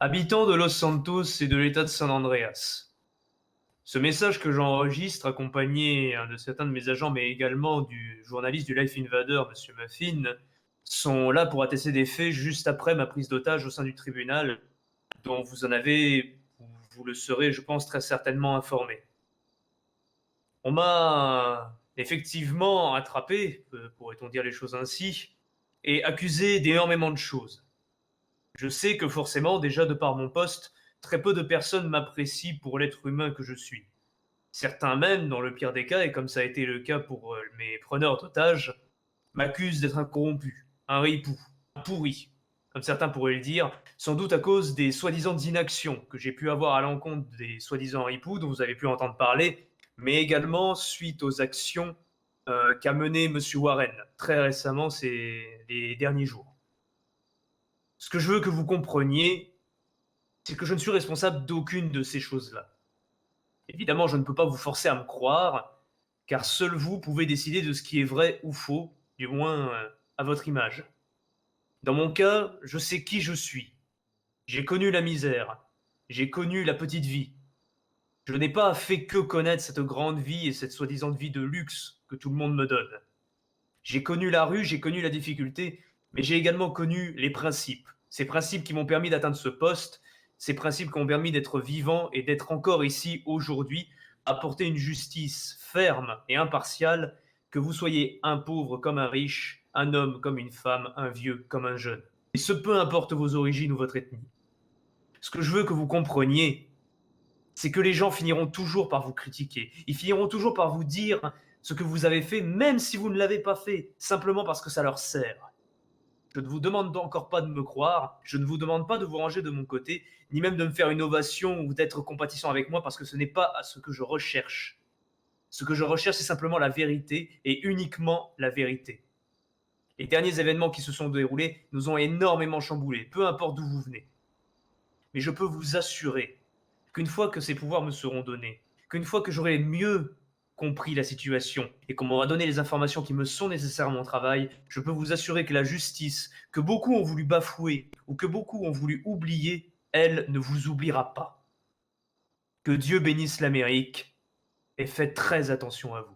Habitant de Los Santos et de l'État de San Andreas. Ce message que j'enregistre, accompagné de certains de mes agents, mais également du journaliste du Life Invader, Monsieur Muffin, sont là pour attester des faits juste après ma prise d'otage au sein du tribunal, dont vous en avez, vous le serez, je pense, très certainement informé. On m'a effectivement attrapé, pourrait-on dire les choses ainsi, et accusé d'énormément de choses. Je sais que forcément, déjà de par mon poste, très peu de personnes m'apprécient pour l'être humain que je suis. Certains même, dans le pire des cas, et comme ça a été le cas pour mes preneurs d'otages, m'accusent d'être un corrompu, un ripou, un pourri, comme certains pourraient le dire, sans doute à cause des soi-disant inactions que j'ai pu avoir à l'encontre des soi-disant ripoux dont vous avez pu entendre parler, mais également suite aux actions qu'a menées M. Warren très récemment les derniers jours. Ce que je veux que vous compreniez, c'est que je ne suis responsable d'aucune de ces choses-là. Évidemment, je ne peux pas vous forcer à me croire, car seul vous pouvez décider de ce qui est vrai ou faux, du moins à votre image. Dans mon cas, je sais qui je suis. J'ai connu la misère, j'ai connu la petite vie. Je n'ai pas fait que connaître cette grande vie et cette soi-disant vie de luxe que tout le monde me donne. J'ai connu la rue, j'ai connu la difficulté, mais j'ai également connu les principes. Ces principes qui m'ont permis d'atteindre ce poste, ces principes qui ont permis d'être vivant et d'être encore ici aujourd'hui, apporter une justice ferme et impartiale, que vous soyez un pauvre comme un riche, un homme comme une femme, un vieux comme un jeune. Et ce peu importe vos origines ou votre ethnie. Ce que je veux que vous compreniez, c'est que les gens finiront toujours par vous critiquer. Ils finiront toujours par vous dire ce que vous avez fait, même si vous ne l'avez pas fait, simplement parce que ça leur sert. Je ne vous demande encore pas de me croire, je ne vous demande pas de vous ranger de mon côté, ni même de me faire une ovation ou d'être compatissant avec moi, parce que ce n'est pas ce que je recherche. Ce que je recherche, c'est simplement la vérité, et uniquement la vérité. Les derniers événements qui se sont déroulés nous ont énormément chamboulés, peu importe d'où vous venez. Mais je peux vous assurer qu'une fois que ces pouvoirs me seront donnés, qu'une fois que j'aurai mieux compris la situation et qu'on m'aura donné les informations qui me sont nécessaires à mon travail, je peux vous assurer que la justice, que beaucoup ont voulu bafouer ou que beaucoup ont voulu oublier, elle ne vous oubliera pas. Que Dieu bénisse l'Amérique et faites très attention à vous.